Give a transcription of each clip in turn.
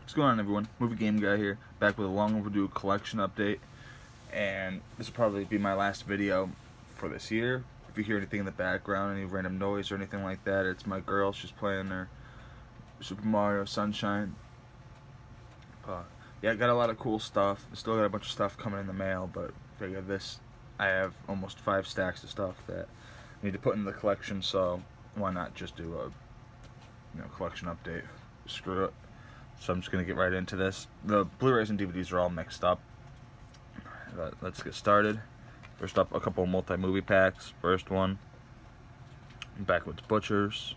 What's going on, everyone? Movie Game Guy here, back with a long overdue collection update, and this will probably be my last video for this year. If you hear anything in the background, any random noise or anything like that, it's my girl. She's playing her Super Mario Sunshine. Yeah, I got a lot of cool stuff. I still got a bunch of stuff coming in the mail, but figure this, I have almost 5 stacks of stuff that I need to put in the collection, so why not just do a collection update? Screw it. So I'm just going to get right into this. The Blu-rays and DVDs are all mixed up. Let's get started. First up, a couple of multi-movie packs. First one, Backwoods Butchers.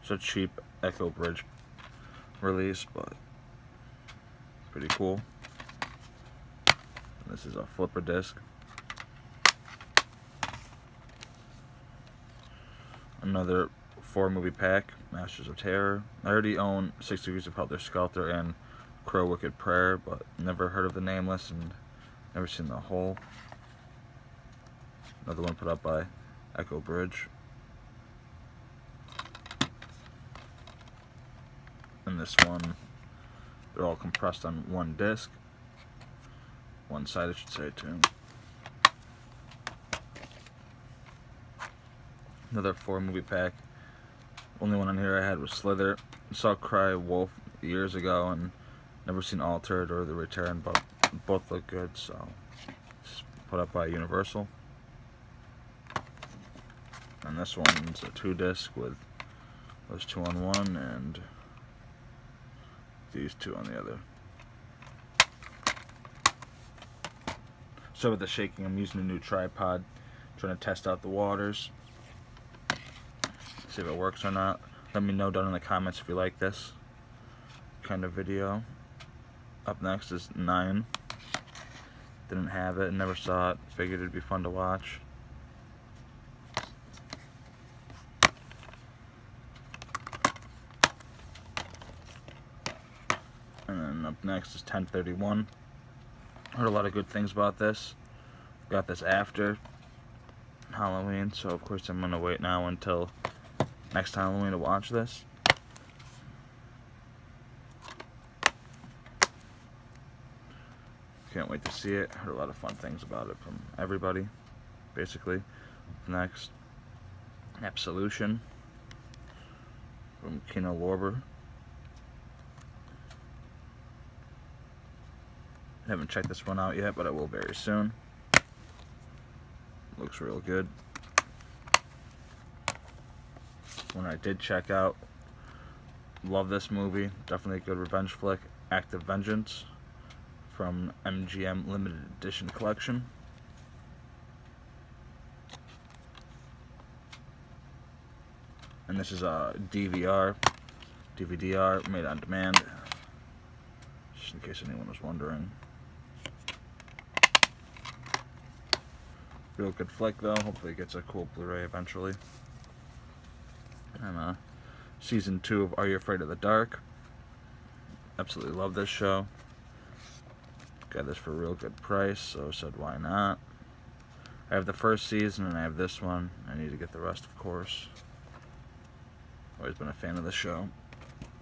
It's a cheap Echo Bridge release, but pretty cool. This is a flipper disc. Another 4-movie pack, Masters of Terror. I already own 6 Degrees of Helter Skelter and Crow Wicked Prayer, but never heard of the Nameless and never seen the whole. Another one put up by Echo Bridge. And this one, they're all compressed on one disc. One side, I should say, too. Another 4-movie pack. Only one on here I had was Slither. Saw Cry Wolf years ago and never seen Altered or The Return, but both look good, so it's put up by Universal. And this one's a 2-disc with those 2 on one and these 2 on the other. So with the shaking, I'm using a new tripod, trying to test out the waters. See if it works or not. Let me know down in the comments if you like this kind of video. Up next is 9. Didn't have it, never saw it. Figured it'd be fun to watch. And then up next is 1031. Heard a lot of good things about this. Got this after Halloween, so of course I'm gonna wait now until next Halloween to watch this. Can't wait to see it. Heard a lot of fun things about it from everybody, basically. Next, Absolution from Kino Lorber. Haven't checked this one out yet, but I will very soon. Looks real good. One I did check out. Love this movie. Definitely a good revenge flick. Act of Vengeance from MGM Limited Edition Collection. And this is a DVD-R, made on demand. Just in case anyone was wondering. Real good flick though. Hopefully it gets a cool Blu-ray eventually. And season 2 of Are You Afraid of the Dark? Absolutely love this show. Got this for a real good price, so said why not. I have the first season and I have this one. I need to get the rest, of course. Always been a fan of the show.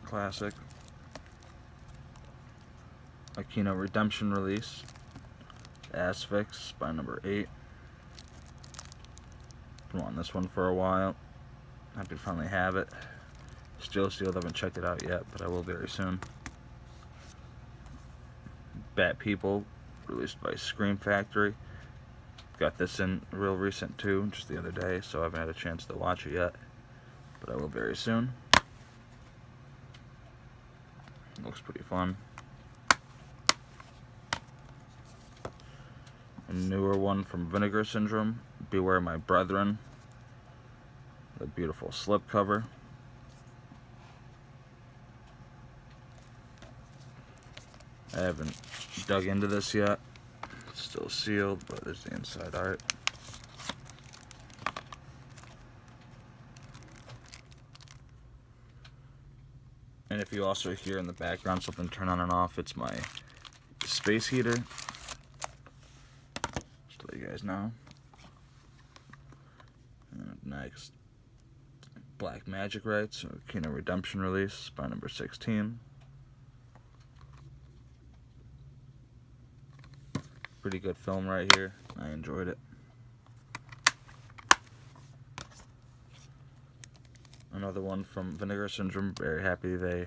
Classic. A Kino Redemption release. Asphyx by number 8. Been wanting this one for a while. Happy to finally have it. Still sealed, haven't checked it out yet, but I will very soon. Bat People, released by Scream Factory. Got this in real recent too, just the other day, so I haven't had a chance to watch it yet, but I will very soon. Looks pretty fun. A newer one from Vinegar Syndrome, Beware My Brethren. The beautiful slipcover. I haven't dug into this yet. It's still sealed, but there's the inside art. And if you also hear in the background something turn on and off, it's my space heater. Just to let you guys know. And up next, Black Magic rights, Kino Redemption release, Spy number 16. Pretty good film right here. I enjoyed it. Another one from Vinegar Syndrome. Very happy they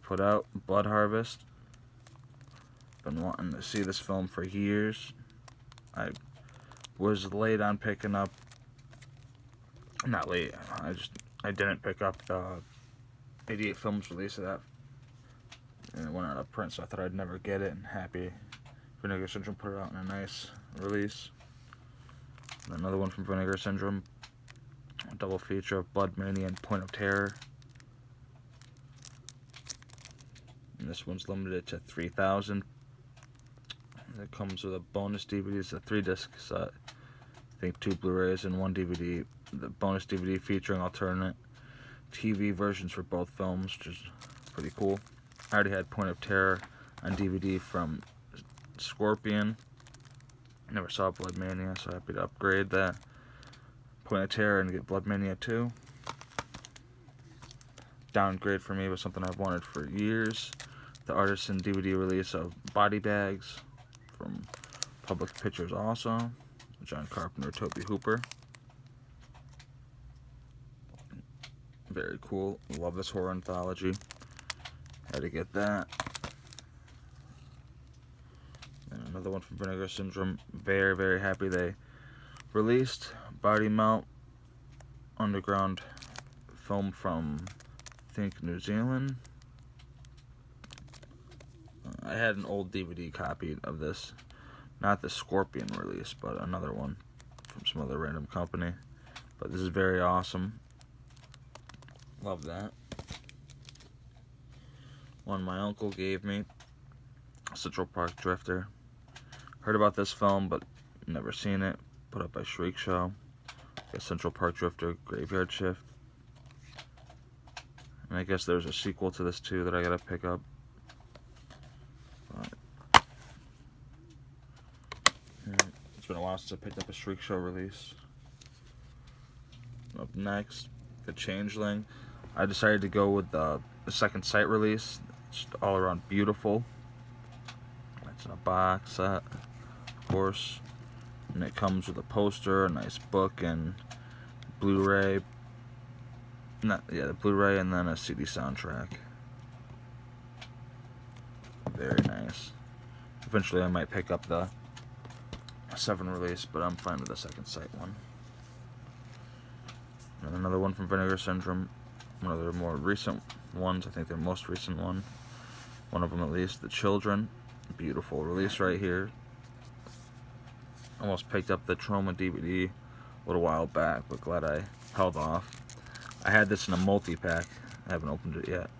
put out Blood Harvest. Been wanting to see this film for years. I was late on picking up. Not late. I didn't pick up the 88 Films release of that, and it went out of print, so I thought I'd never get it. And happy Vinegar Syndrome put it out in a nice release. And another one from Vinegar Syndrome. A double feature of Blood Mania and Point of Terror. And this one's limited to 3,000. It comes with a bonus DVD. It's a 3-disc set. I think 2 Blu-rays and 1 DVD. The bonus DVD featuring alternate TV versions for both films, which is pretty cool. I already had Point of Terror on DVD from Scorpion. Never saw Blood Mania, so happy to upgrade that Point of Terror and get Blood Mania 2. Downgrade for me was something I've wanted for years. The Artisan DVD release of Body Bags from Public Pictures also. John Carpenter, Tobe Hooper. Very cool. Love this horror anthology. Had to get that. And another one from Vinegar Syndrome. Very, very happy they released Body Melt, underground film from, I think, New Zealand. I had an old DVD copy of this. Not the Scorpion release, but another one from some other random company. But this is very awesome. Love that. One my uncle gave me, Central Park Drifter. Heard about this film, but never seen it. Put up by Shriek Show. Got Central Park Drifter, Graveyard Shift. And I guess there's a sequel to this too that I gotta pick up. It's been a while since I picked up a Shriek Show release. Up next, The Changeling. I decided to go with the Second Sight release. It's all around beautiful. It's in a box set, of course. And it comes with a poster, a nice book, and Blu-ray. The Blu-ray, and then a CD soundtrack. Very nice. Eventually I might pick up the 7 release, but I'm fine with the Second Sight one. And another one from Vinegar Syndrome. One of their more recent ones. I think their most recent one. One of them at least. The Children. Beautiful release right here. Almost picked up the Troma DVD a little while back, but glad I held off. I had this in a multi-pack. I haven't opened it yet.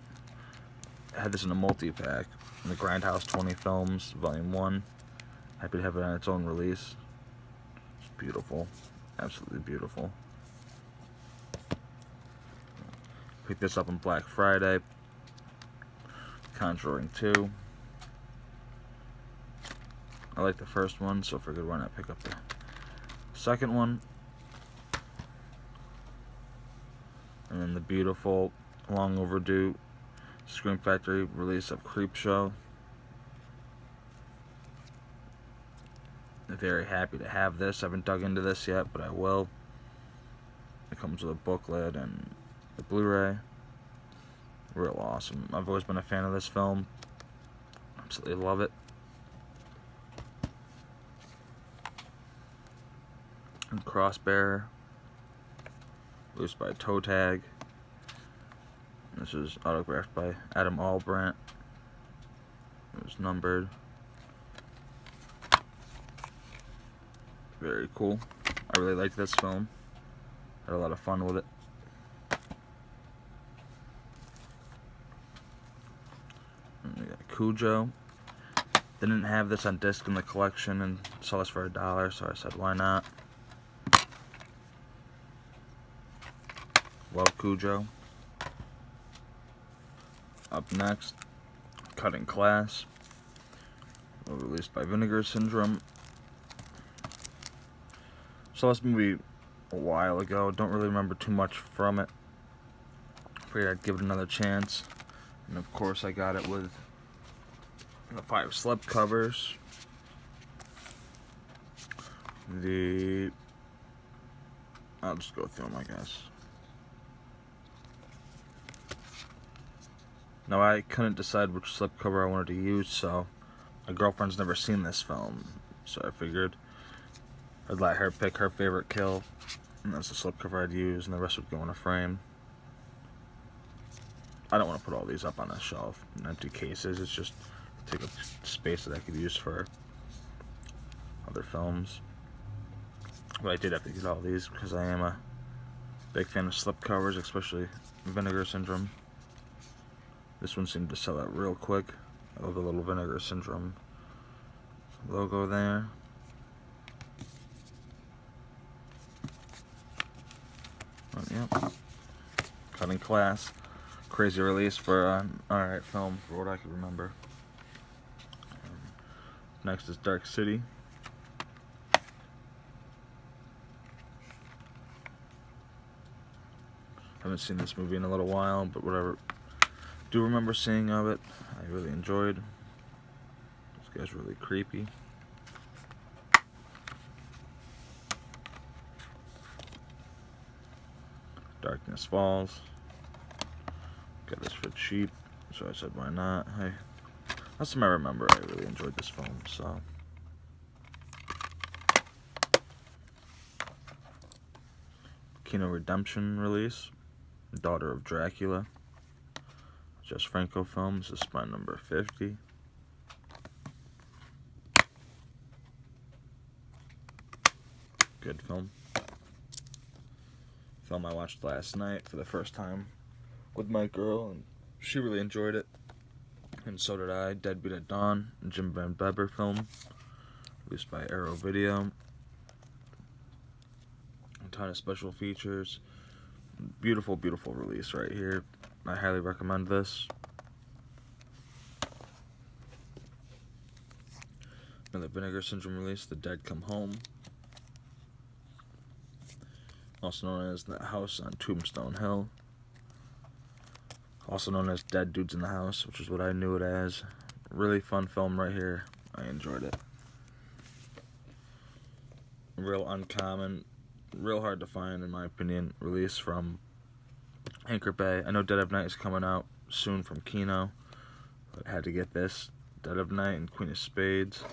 I had this in a multi-pack. In the Grindhouse 20 Films, Volume 1. Happy to have it on its own release. It's beautiful. Absolutely beautiful. Picked this up on Black Friday. Conjuring 2. I like the first one, so figured why not pick up the second one. And then the beautiful, long overdue Scream Factory release of Creepshow. Very happy to have this. I haven't dug into this yet, but I will. It comes with a booklet and the Blu-ray. Real awesome. I've always been a fan of this film. Absolutely love it. And Crossbearer. Released by Toe Tag. This is autographed by Adam Albrandt. It was numbered. Very cool. I really liked this film. Had a lot of fun with it. And we got Cujo. They didn't have this on disc in the collection and saw this for $1, so I said, why not? Love Cujo. Up next, Cutting Class. Released by Vinegar Syndrome. Saw this movie a while ago. Don't really remember too much from it. Figured I'd give it another chance. And of course I got it with the 5 slipcovers. I'll just go through them, I guess. Now I couldn't decide which slipcover I wanted to use, so my girlfriend's never seen this film, so I figured I'd let her pick her favorite kill, and that's the slipcover I'd use, and the rest would go in a frame. I don't want to put all these up on a shelf in empty cases. It's just take up space that I could use for other films. But I did have to get all these because I am a big fan of slipcovers, especially Vinegar Syndrome. This one seemed to sell out real quick. I love the little Vinegar Syndrome logo there. But, yep. Cutting Class. Crazy release for an alright film for what I could remember. Next is Dark City. Haven't seen this movie in a little while, but whatever do remember seeing of it, I really enjoyed. This guy's really creepy. Darkness Falls. Got this for cheap, so I said why not. Hey, last time I remember, I really enjoyed this film, so. Kino Redemption release. Daughter of Dracula. Jess Franco film. This is spine number 50. Good film. Film I watched last night for the first time with my girl, and she really enjoyed it, and so did I. Deadbeat at Dawn, Jim Van Bebber film, released by Arrow Video. A ton of special features. Beautiful, beautiful release right here. I highly recommend this. Another Vinegar Syndrome release, The Dead Come Home. Also known as The House on Tombstone Hill. Also known as Dead Dudes in the House, which is what I knew it as. Really fun film right here. I enjoyed it. Real uncommon, real hard to find in my opinion, release from Anchor Bay. I know Dead of Night is coming out soon from Kino, but I had to get this. Dead of Night and Queen of Spades.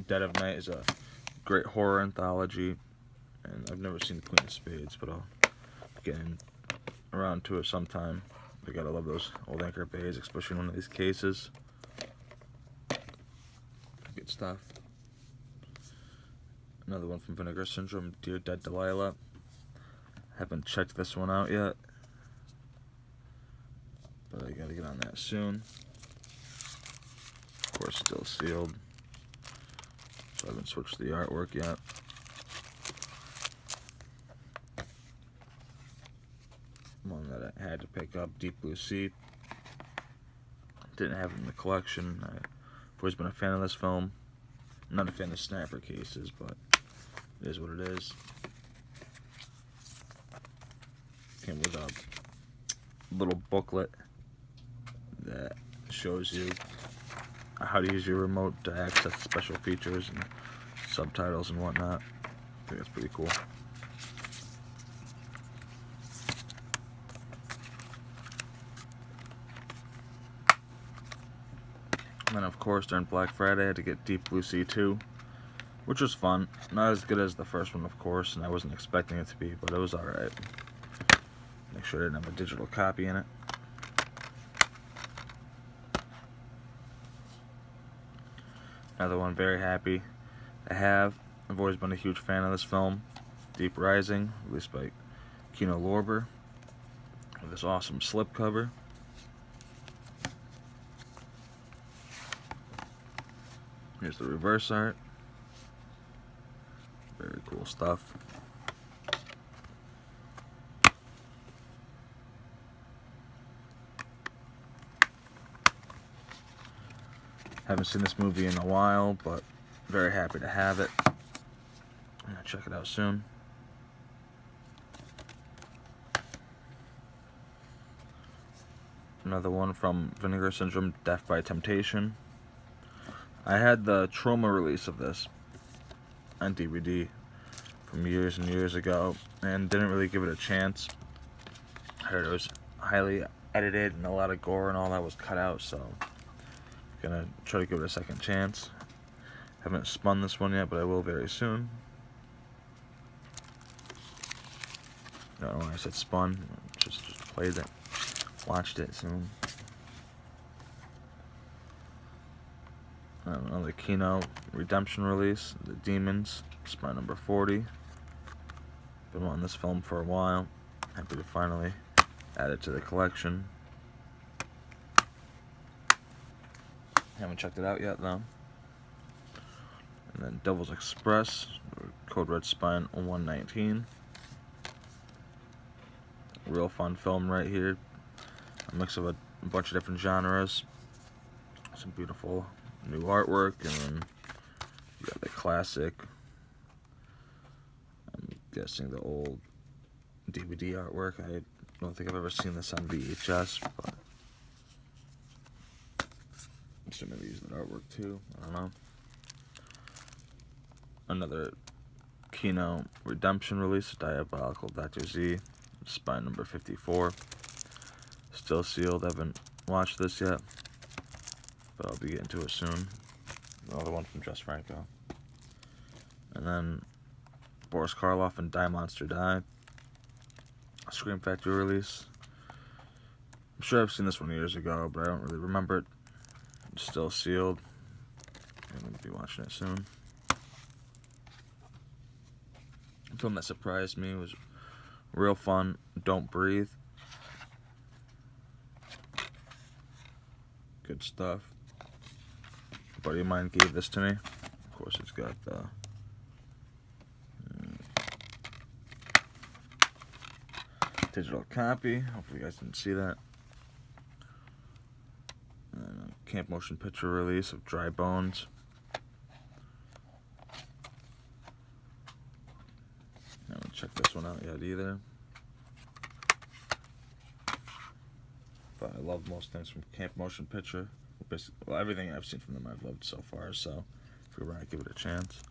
Dead of Night is a great horror anthology, and I've never seen Queen of Spades, but I'll get around to it sometime. I gotta love those old Anchor Bays, especially in one of these cases. Good stuff. Another one from Vinegar Syndrome, Dear Dead Delilah. Haven't checked this one out yet, but I gotta get on that soon. Of course, still sealed, so I haven't switched the artwork yet. One that I had to pick up, Deep Blue Sea. Didn't have it in the collection. I've always been a fan of this film. I'm not a fan of snapper cases, but it is what it is. Came with a little booklet that shows you how to use your remote to access special features and subtitles and whatnot. I think that's pretty cool. And then of course during Black Friday I had to get Deep Blue Sea 2, which was fun. Not as good as the first one of course, and I wasn't expecting it to be, but it was alright. Make sure I didn't have a digital copy in it. Another one very happy to have. I've always been a huge fan of this film. Deep Rising, released by Kino Lorber, with this awesome slipcover. Here's the reverse art. Very cool stuff. Haven't seen this movie in a while, but very happy to have it. I'm gonna check it out soon. Another one from Vinegar Syndrome, Death by Temptation. I had the Trauma release of this on DVD from years and years ago and didn't really give it a chance. I heard it was highly edited and a lot of gore and all that was cut out, so I'm gonna try to give it a second chance. Haven't spun this one yet, but I will very soon. I don't know why I said spun, just played it, watched it soon. Another Kino Redemption release, The Demons, spy number 40. Been wanting this film for a while. Happy to finally add it to the collection. Haven't checked it out yet though. And then Devil's Express, Code Red Spine 119. Real fun film right here. A mix of a bunch of different genres. Some beautiful new artwork, and then you got the classic, I'm guessing the old DVD artwork. I don't think I've ever seen this on VHS, but I'm still maybe using the artwork too. I don't know. Another Kino Redemption release, Diabolical Dr. Z, spine number 54. Still sealed. I haven't watched this yet, but I'll be getting to it soon. Another one from Jess Franco. And then Boris Karloff and Die Monster Die, a Scream Factory release. I'm sure I've seen this one years ago, but I don't really remember it. It's still sealed. I'm going to be watching it soon. A film that surprised me was real fun, Don't Breathe. Good stuff. A buddy of mine gave this to me. Of course, it's got the digital copy. Hopefully you guys didn't see that. And a Camp Motion Picture release of Dry Bones. I haven't checked this one out yet either. But I love most things from Camp Motion Picture. Well, everything I've seen from them I've loved so far, so figure I give it a chance.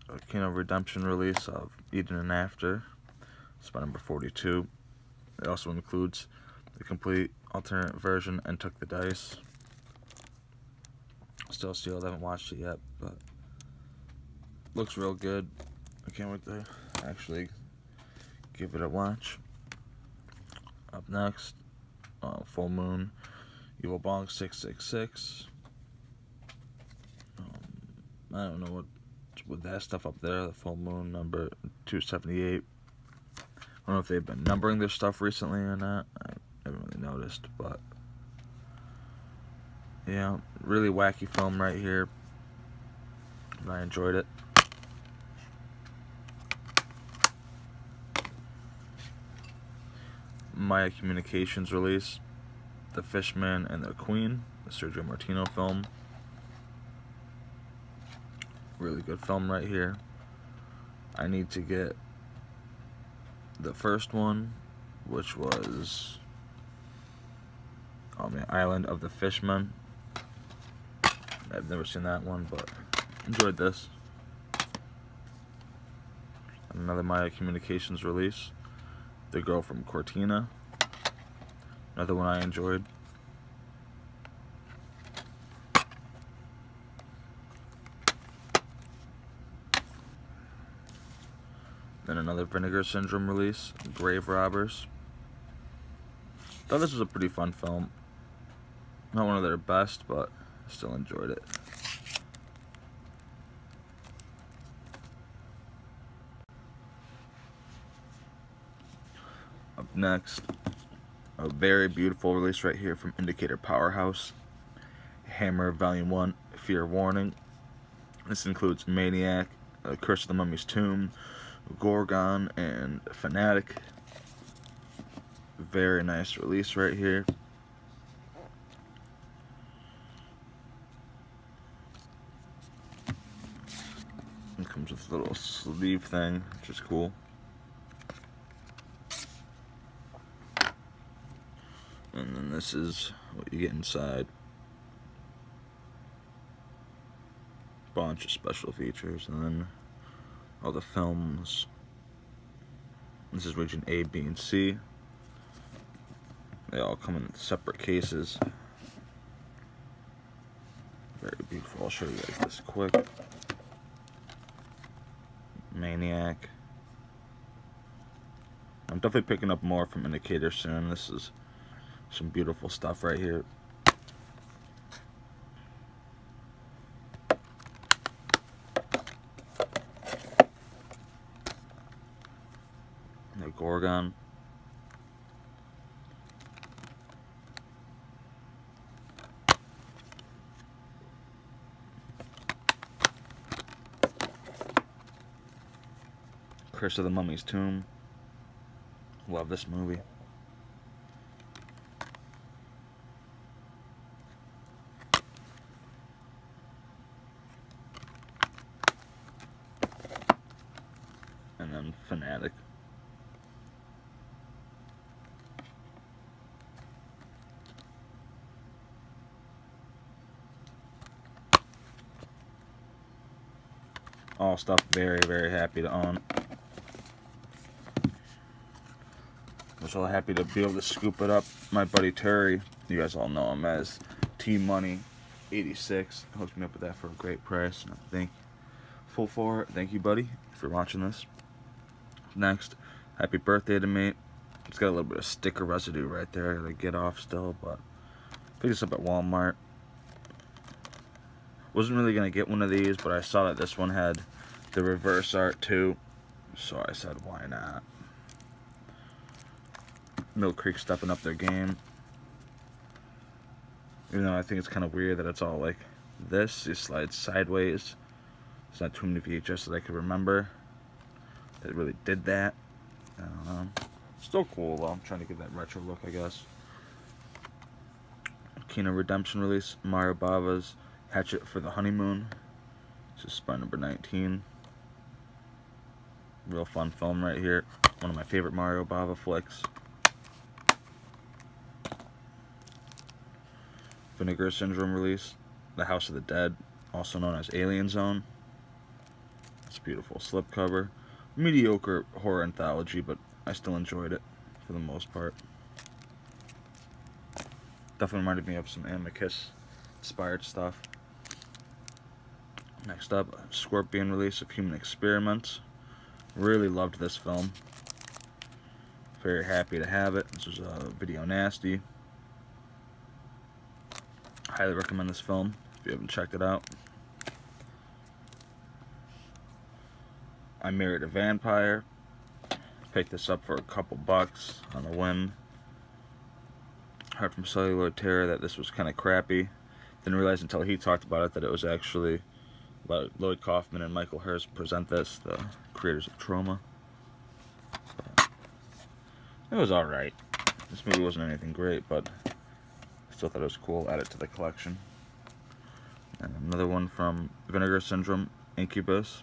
A Kino Redemption release of Eden and After, spot number 42. It also includes the complete alternate version and Took the Dice. Still sealed, I haven't watched it yet, but looks real good. I can't wait to actually give it a watch. Up next, Full Moon, Evil Bong 666. I don't know what with that stuff up there. The Full Moon number 278. I don't know if they've been numbering their stuff recently or not. I haven't really noticed, but yeah, really wacky film right here. And I enjoyed it. Maya Communications release, The Fishman and the Queen, the Sergio Martino film. Really good film right here. I need to get the first one, which was on the Island of the Fishmen. I've never seen that one, but enjoyed this. Another Maya Communications release, The Girl from Cortina. Another one I enjoyed. Then another Vinegar Syndrome release, Grave Robbers. Thought this was a pretty fun film. Not one of their best, but still enjoyed it. Up next, a very beautiful release right here from Indicator Powerhouse. Hammer Volume 1, Fear Warning. This includes Maniac, Curse of the Mummy's Tomb, Gorgon, and Fanatic. Very nice release right here. It comes with a little sleeve thing, which is cool. And then this is what you get inside. Bunch of special features, and then all the films. This is region A, B, and C. They all come in separate cases. Very beautiful. I'll show you guys this quick. Maniac. I'm definitely picking up more from Indicator soon. This is some beautiful stuff right here. The Gorgon. Curse of the Mummy's Tomb. Love this movie. And then Fanatic. All stuff very, very happy to own. I'm so happy to be able to scoop it up. My buddy Terry, you guys all know him as T-Money 86, hooked me up with that for a great price, and I thank full for it. Thank you, buddy, for watching this. Next, happy birthday to me. It's got a little bit of sticker residue right there to get off still, but picked this up at Walmart. Wasn't really gonna get one of these, but I saw that this one had the reverse art too, so I said, why not? Mill Creek stepping up their game. Even though I think it's kind of weird that it's all like this. It slides sideways. There's not too many VHS that I could remember that really did that. I don't know. Still cool though. I'm trying to give that retro look, I guess. Kino Redemption release. Mario Bava's Hatchet for the Honeymoon. This is spy number 19. Real fun film right here. One of my favorite Mario Bava flicks. Vinegar Syndrome release, The House of the Dead, also known as Alien Zone. It's a beautiful slipcover. Mediocre horror anthology, but I still enjoyed it for the most part. Definitely reminded me of some Amicus inspired stuff. Next up, Scorpion release of Human Experiments. Really loved this film. Very happy to have it. This was Video Nasty. Highly recommend this film if you haven't checked it out. I Married a Vampire. Picked this up for a couple bucks on a whim. Heard from Celluloid Terror that this was kind of crappy. Didn't realize until he talked about it that it was actually Lloyd Kaufman and Michael Hurst present this, the creators of Trauma. But it was alright. This movie wasn't anything great, but still thought it was cool. Add it to the collection. And another one from Vinegar Syndrome, Incubus.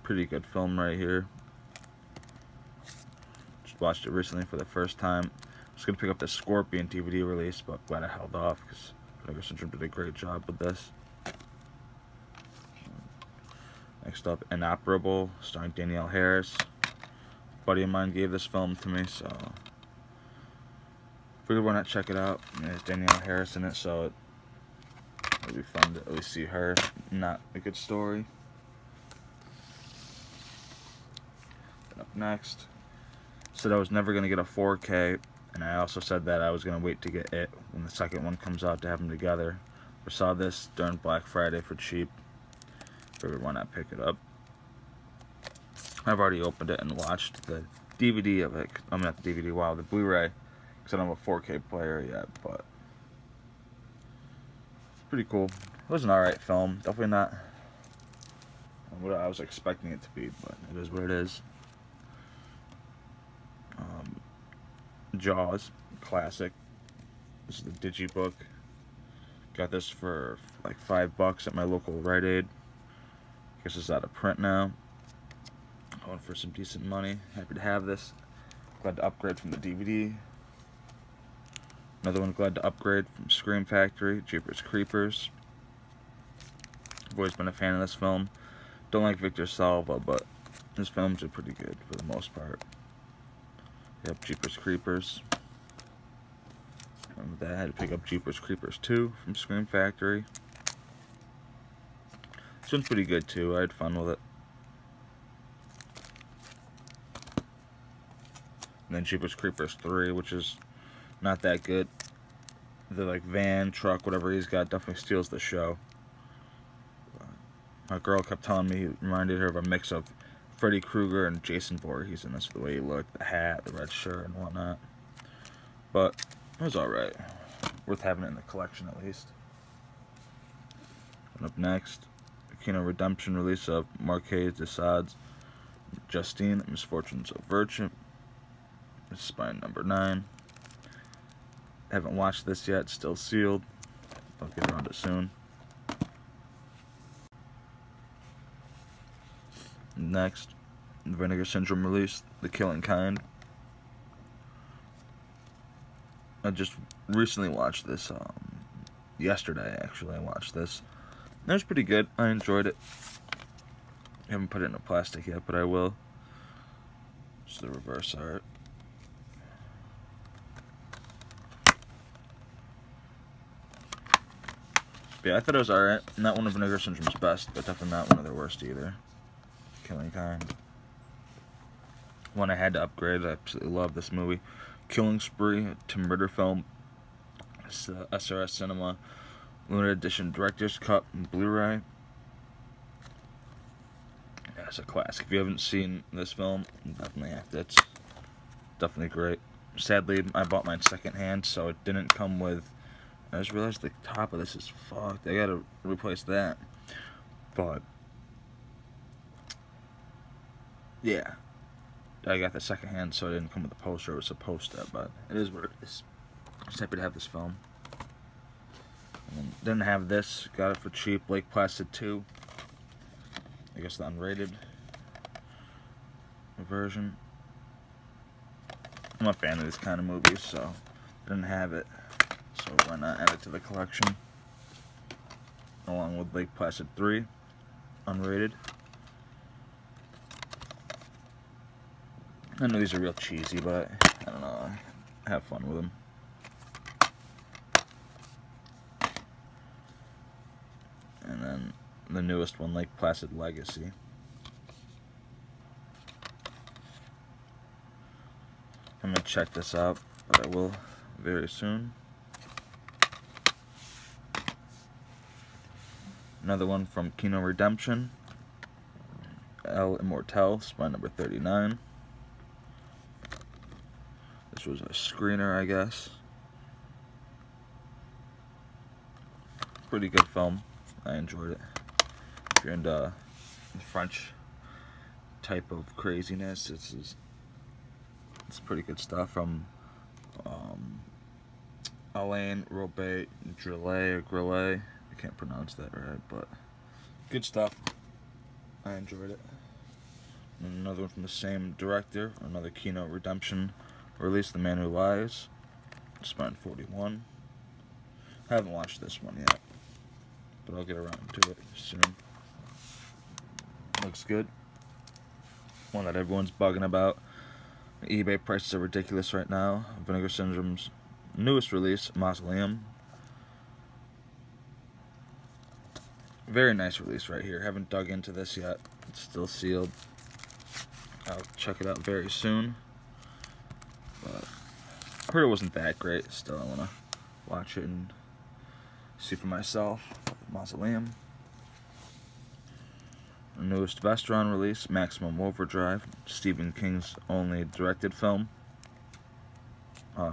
Pretty good film right here. Just watched it recently for the first time. I was going to pick up the Scorpion DVD release, but glad I held off because Vinegar Syndrome did a great job with this. Next up, Inoperable, starring Danielle Harris. A buddy of mine gave this film to me, so figured why not check it out. There's Danielle Harris in it, so it'll be fun to at least see her. Not a good story. And up next, said I was never going to get a 4K, and I also said that I was going to wait to get it when the second one comes out to have them together. I saw this during Black Friday for cheap. Figured why not pick it up. I've already opened it and watched the DVD of it. I mean, not the DVD, wow, the Blu-ray. Because I don't have a 4K player yet, but it's pretty cool. It was an alright film. Definitely not what I was expecting it to be, but it is what it is. Jaws, classic. This is the Digibook. Got this for like $5 at my local Rite Aid. Guess it's out of print now. Going for some decent money. Happy to have this. Glad to upgrade from the DVD. Another one glad to upgrade from Scream Factory, Jeepers Creepers. I've always been a fan of this film. Don't like Victor Salva, but his films are pretty good for the most part. Yep, Jeepers Creepers. And with that, I had to pick up Jeepers Creepers 2 from Scream Factory. This one's pretty good too. I had fun with it. And then Jeepers Creepers 3, which is not that good. The like van, truck, whatever he's got definitely steals the show. My girl kept telling me it reminded her of a mix of Freddy Krueger and Jason Voorhees in this, the way he looked, the hat, the red shirt, and whatnot. But it was alright. Worth having it in the collection at least. And up next, Kino Redemption release of Marquez de Sade's Justine, Misfortunes of Virtue. This is by number 9. Haven't watched this yet, still sealed. I'll get around to it soon. Next, Vinegar Syndrome release, The Killing Kind. I just recently watched this, yesterday actually I watched this. It was pretty good, I enjoyed it. I haven't put it in a plastic yet, but I will. It's the reverse art. But yeah, I thought it was alright. Not one of Vinegar Syndrome's best, but definitely not one of their worst either. Killing Kind. One I had to upgrade. I absolutely love this movie. Killing Spree, to Murder film. It's SRS Cinema Limited Edition Director's Cut and Blu-ray. Yeah, it's a classic. If you haven't seen this film, definitely have to. It's definitely great. Sadly, I bought mine secondhand, so it didn't come with. I just realized the top of this is fucked. I gotta replace that. But yeah, I got the second hand, so it didn't come with a poster. It was supposed to, but it is what it is. Just happy to have this film. And didn't have this. Got it for cheap. Lake Placid 2. I guess the unrated version. I'm a fan of this kind of movies, so didn't have it. So why not add it to the collection? Along with Lake Placid 3, unrated. I know these are real cheesy, but I don't know, I have fun with them. And then the newest one, Lake Placid Legacy. I'm gonna check this out, but I will very soon. Another one from Kino Redemption, El Immortal, spine number 39. This was a screener, I guess. Pretty good film. I enjoyed it. If you're into French type of craziness, it's pretty good stuff from Alain Robbe-Grillet. I can't pronounce that right, but good stuff. I enjoyed it. And another one from the same director, another Kino Redemption release, The Man Who Lies, spine 41. I haven't watched this one yet, but I'll get around to it soon. Looks good. One that everyone's bugging about. eBay prices are ridiculous right now. Vinegar Syndrome's newest release, Mausoleum. Very nice release right here. Haven't dug into this yet. It's still sealed. I'll check it out very soon. But I heard it wasn't that great. Still, I want to watch it and see for myself. Mausoleum. The newest Vestron release, Maximum Overdrive, Stephen King's only directed film.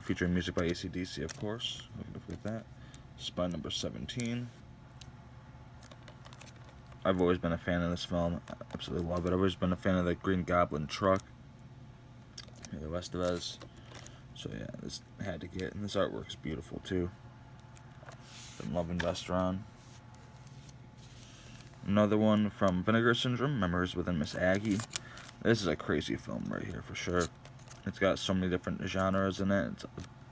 Featuring music by AC/DC, of course. We can forget that. Spine number 17. I've always been a fan of this film. I absolutely love it. I've always been a fan of the Green Goblin truck. Yeah, the rest of us. So yeah, this I had to get. And this artwork's beautiful too. Been loving Vestron. Another one from Vinegar Syndrome, Memories Within Miss Aggie. This is a crazy film right here for sure. It's got so many different genres in it. It's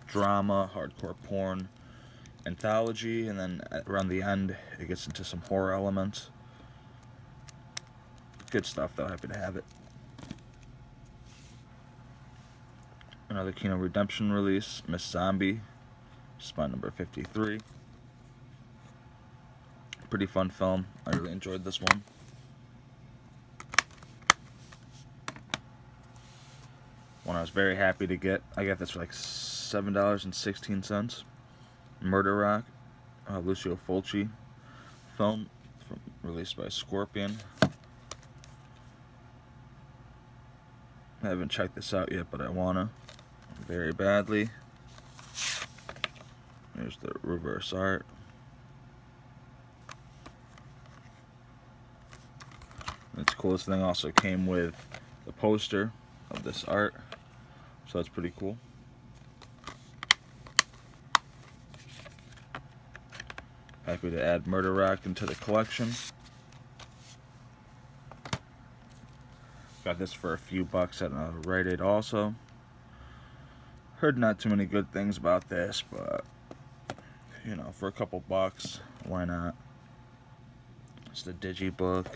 drama, hardcore porn, anthology, and then around the end it gets into some horror elements. Good stuff though, happy to have it. Another Kino Redemption release, Miss Zombie, spot number 53. Pretty fun film. I really enjoyed this one. One I was very happy to get. I got this for like $7.16. Murder Rock, Lucio Fulci film, released by Scorpion. I haven't checked this out yet, but I wanna very badly. There's the reverse art. Its coolest thing also came with the poster of this art, so that's pretty cool. Happy to add Murder Rock into the collection. Got this for a few bucks at Rite Aid also. Heard not too many good things about this, but you know, for a couple bucks, why not? It's the Digibook.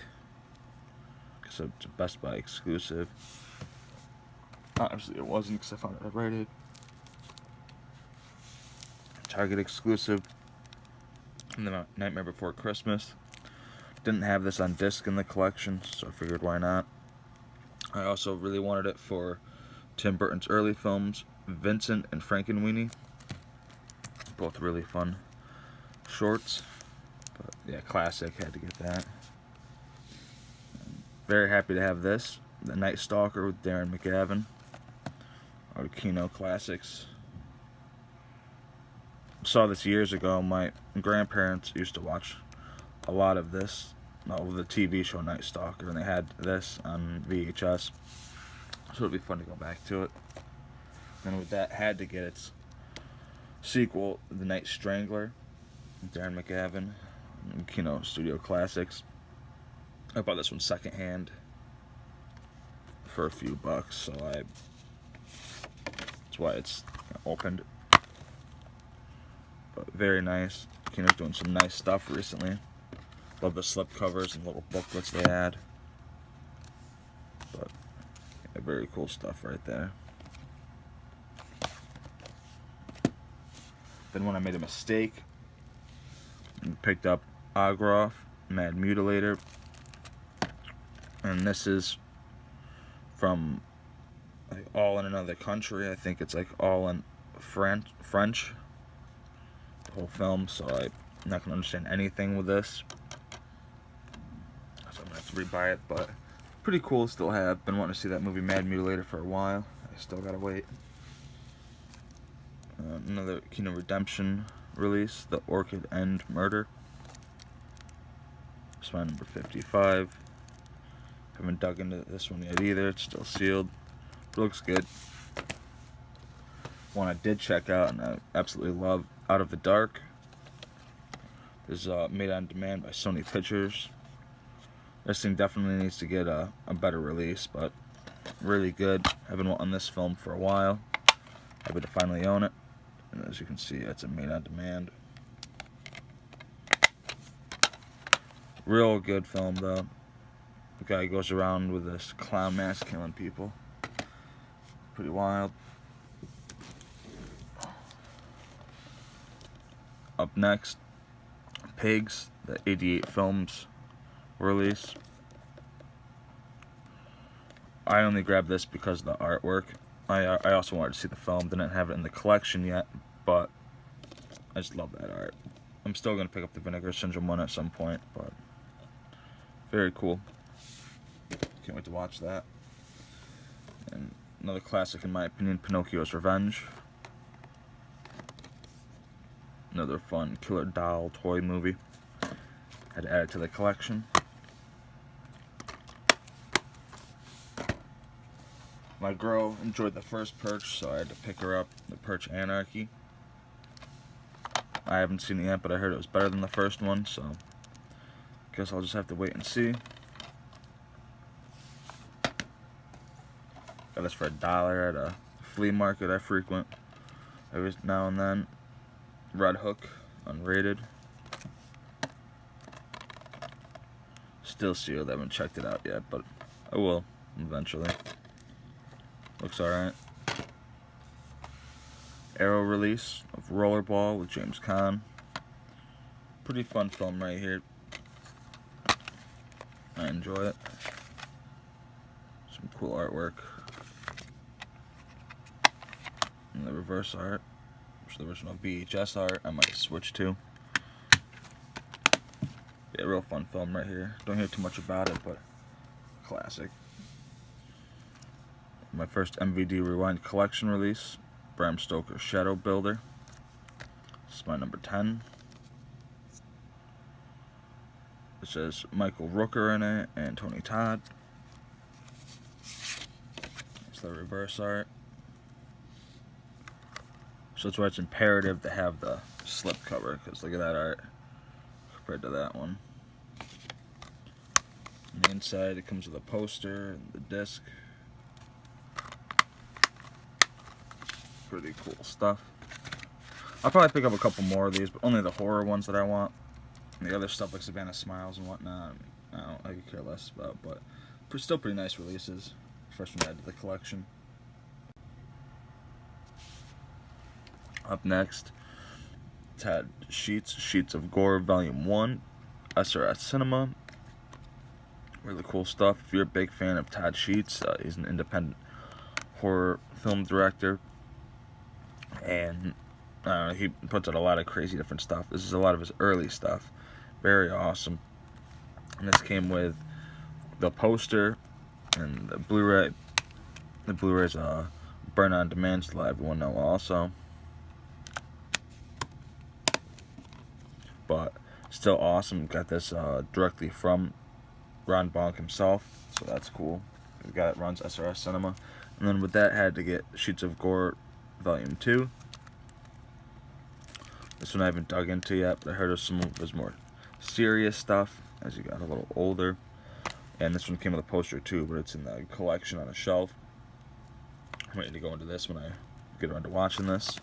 So it's a Best Buy exclusive. Obviously it wasn't because I found it at Rite Aid. Target exclusive. And then Nightmare Before Christmas. Didn't have this on disc in the collection, so I figured why not. I also really wanted it for Tim Burton's early films, Vincent and Frankenweenie. Both really fun shorts. But yeah, classic, had to get that. Very happy to have this, The Night Stalker with Darren McGavin. Our Kino classics. Saw this years ago. My grandparents used to watch a lot of this, the TV show Night Stalker, and they had this on VHS, so it'd be fun to go back to it. And with that, had to get its sequel, The Night Strangler, Darren McGavin, Kino Studio Classics. I bought this one secondhand for a few bucks, so that's why it's opened. But very nice. Kino's doing some nice stuff recently. Love the slip covers and little booklets they add. But yeah, very cool stuff right there. Then when I made a mistake and picked up Agroff, Mad Mutilator. And this is from like All in Another Country. I think it's like all in French. The whole film, so I'm not gonna understand anything with this. So I'm gonna have to rebuy it, but pretty cool to still have. Been wanting to see that movie Mad Mutilator for a while. I still gotta wait. Another Kino Redemption release, The Orchid End Murder. Spot number 55. Haven't dug into this one yet either. It's still sealed. It looks good. One I did check out and I absolutely love, Out of the Dark. This is made on demand by Sony Pictures. This thing definitely needs to get a better release, but really good. I've been wanting this film for a while. Happy to finally own it. And as you can see, it's a made on demand. Real good film though. The guy goes around with this clown mask killing people. Pretty wild. Up next, Pigs, the 88 Films release. I only grabbed this because of the artwork. I also wanted to see the film. Didn't have it in the collection yet, but I just love that art. I'm still going to pick up the Vinegar Syndrome one at some point, but very cool. Can't wait to watch that. And another classic in my opinion, Pinocchio's Revenge. Another fun killer doll toy movie. Had to add it to the collection. My girl enjoyed the first Perch, so I had to pick her up, the Perch Anarchy. I haven't seen it yet, but I heard it was better than the first one, so guess I'll just have to wait and see. Got this for $1 at a flea market I frequent every now and then. Red Hook, unrated. Still sealed, I haven't checked it out yet, but I will eventually. Looks alright. Arrow release of Rollerball with James Caan. Pretty fun film right here. I enjoy it. Some cool artwork. And the reverse art, which is the original VHS art, I might switch to. Yeah, real fun film right here. Don't hear too much about it, but classic. My first MVD Rewind collection release, Bram Stoker's Shadow Builder. This is my number 10. It says Michael Rooker in it and Tony Todd. It's the reverse art. So that's why it's imperative to have the slip cover, because look at that art compared to that one. On the inside it comes with a poster and the disc. Pretty cool stuff. I'll probably pick up a couple more of these, but only the horror ones that I want. And the other stuff like Savannah Smiles and whatnot, I could care less about, but still pretty nice releases. First one to add to the collection. Up next, it's had Sheets of Gore Volume 1, SRS Cinema. Really cool stuff. If you're a big fan of Todd Sheets, he's an independent horror film director. And he puts out a lot of crazy different stuff. This is a lot of his early stuff. Very awesome. And this came with the poster and the Blu-ray. The Blu-ray's burn on demand, to let everyone know also. But still awesome. Got this directly from Ron Bonk himself, so that's cool. We got it, runs SRS Cinema. And then with that, had to get Sheets of Gore Volume 2. This one I haven't dug into yet, but I heard of some of his more serious stuff as he got a little older. And this one came with a poster too, but it's in the collection on a shelf. I'm waiting to go into this when I get around to watching this.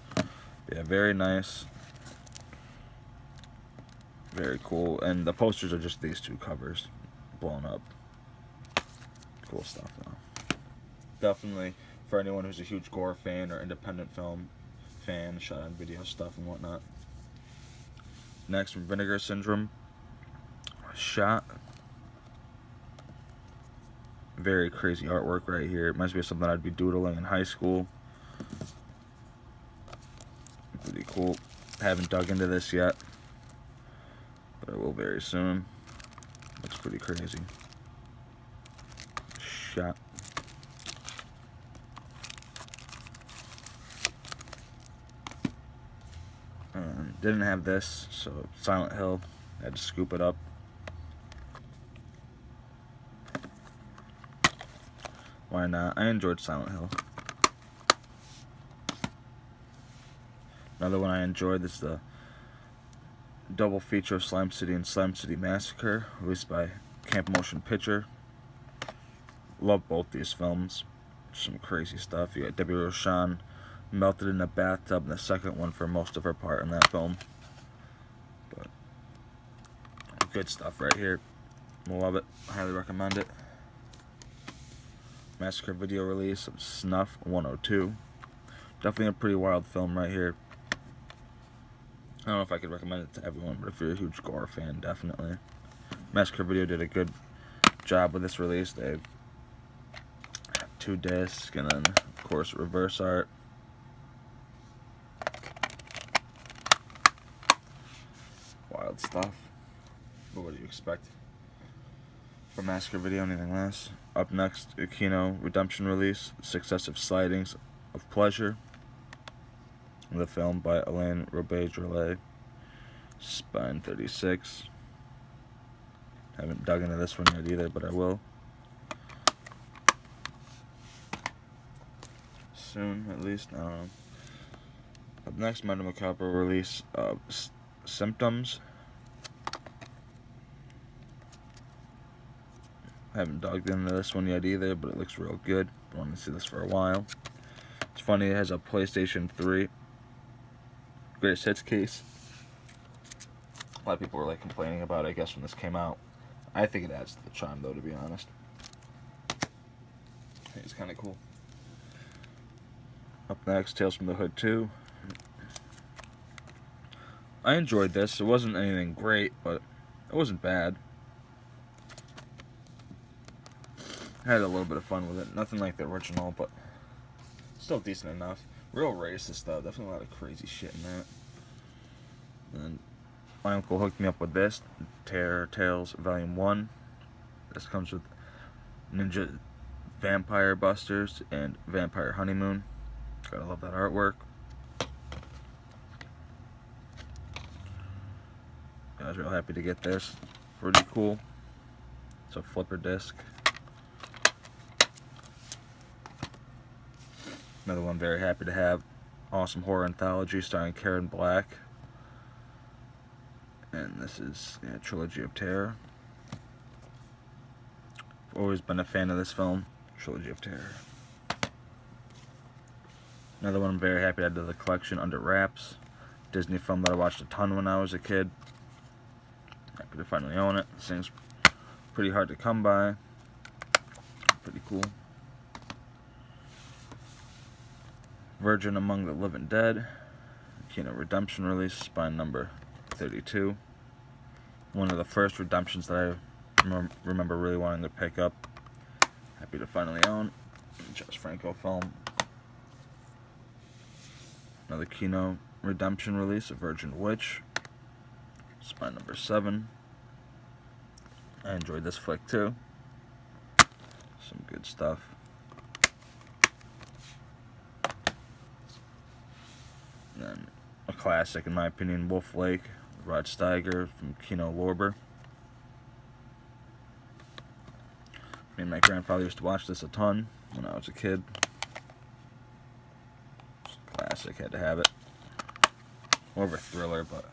Yeah, very nice. Very cool. And the posters are just these two covers blown up. Cool stuff though. Definitely for anyone who's a huge gore fan or independent film fan, shot on video stuff and whatnot. Next, from Vinegar Syndrome, Shot. Very crazy artwork right here. It reminds me of something I'd be doodling in high school. Pretty cool. Haven't dug into this yet, but I will very soon. Looks pretty crazy. Shot. Didn't have this, so Silent Hill, I had to scoop it up. Why not? I enjoyed Silent Hill. Another one I enjoyed is the double feature of Slime City and Slime City Massacre, released by Camp Motion Picture. Love both these films. Some crazy stuff. You got Debbie Rochon melted in a bathtub in the second one for most of her part in that film. But good stuff right here. Love it. Highly recommend it. Massacre video release of Snuff 102. Definitely a pretty wild film right here. I don't know if I could recommend it to everyone, but if you're a huge gore fan, definitely. Massacre Video did a good job with this release. They have 2 discs and then, of course, reverse art. Wild stuff. But what do you expect from Massacre Video? Anything less? Up next, Aquino Redemption release, Successive Slidings of Pleasure. The film by Alain Robbe-Drolet. Spine 36. Haven't dug into this one yet either, but I will. Soon, at least. I don't know. Up next, Madame Macabre release of Symptoms. Haven't dug into this one yet either, but it looks real good. I wanted to see this for a while. It's funny, it has a PlayStation 3 greatest hits case. A lot of people were like complaining about it, I guess, when this came out. I think it adds to the charm, though, to be honest. I think it's kind of cool. Up next, Tales from the Hood 2. I enjoyed this. It wasn't anything great, but it wasn't bad. I had a little bit of fun with it. Nothing like the original, but still decent enough. Real racist, though. Definitely a lot of crazy shit in that. And my uncle hooked me up with this, Terror Tales Volume 1. This comes with Ninja Vampire Busters and Vampire Honeymoon. Gotta love that artwork. I was real happy to get this. Pretty cool. It's a flipper disc. Another one very happy to have. Awesome Horror Anthology starring Karen Black. And this is Trilogy of Terror. I've always been a fan of this film, Trilogy of Terror. Another one I'm very happy to add to the collection, Under Wraps. Disney film that I watched a ton when I was a kid. Happy to finally own it. This thing's pretty hard to come by. Pretty cool. Virgin Among the Living Dead. Kino Redemption release, spine number 32. One of the first redemptions that I remember really wanting to pick up. Happy to finally own. Jess Franco film. Another Kino Redemption release, A Virgin Witch. Spine number 7. I enjoyed this flick too. Some good stuff. And then a classic, in my opinion, Wolf Lake, Rod Steiger from Kino Lorber. Me and my grandfather used to watch this a ton when I was a kid. Classic, had to have it. More of a thriller, but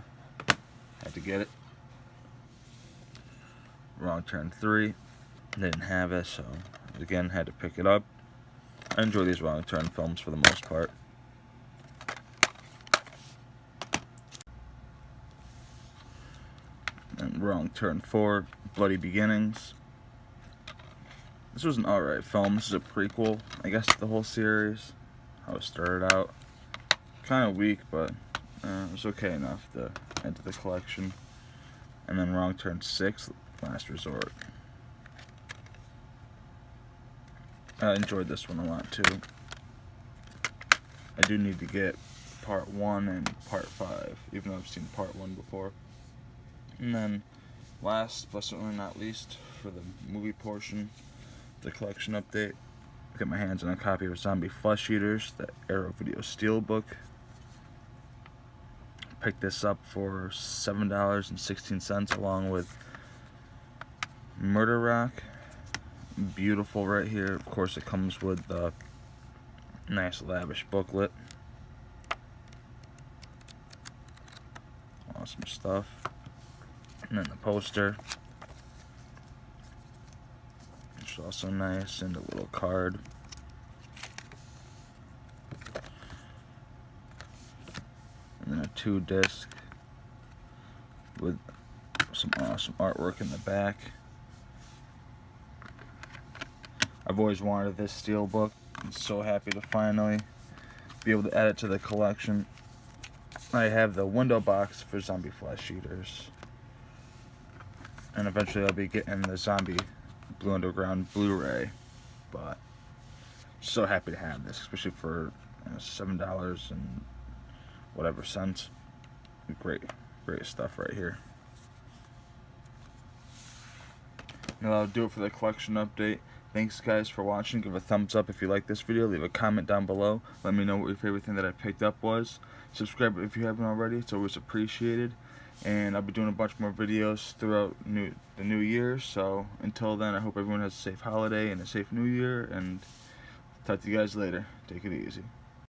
had to get it. Wrong Turn 3. Didn't have it, so again, had to pick it up. I enjoy these Wrong Turn films for the most part. And Wrong Turn 4, Bloody Beginnings. This was an alright film. This is a prequel, I guess, to the whole series. How it started out. Kind of weak, but it was okay enough to add to the collection. And then Wrong Turn 6, Last Resort. I enjoyed this one a lot too. I do need to get Part 1 and Part 5, even though I've seen Part 1 before. And then last, but certainly not least, for the movie portion, the collection update. Get my hands on a copy of Zombie Flesh Eaters, the Arrow Video Steelbook. Picked this up for $7.16 along with Murder Rock. Beautiful right here. Of course, it comes with the nice lavish booklet. Awesome stuff. And then the poster, which is also nice, and a little card. And then a 2-disc with some awesome artwork in the back. I've always wanted this steelbook. I'm so happy to finally be able to add it to the collection. I have the window box for Zombie Flesh Eaters. And eventually I'll be getting the Zombie Blue Underground Blu-ray. But so happy to have this, especially for $7 and whatever cents. Great stuff right here. Now that'll do it for the collection update. Thanks guys for watching. Give a thumbs up if you like this video. Leave a comment down below. Let me know what your favorite thing that I picked up was. Subscribe if you haven't already. It's always appreciated. And I'll be doing a bunch more videos throughout the new year. So until then, I hope everyone has a safe holiday and a safe new year. And talk to you guys later. Take it easy.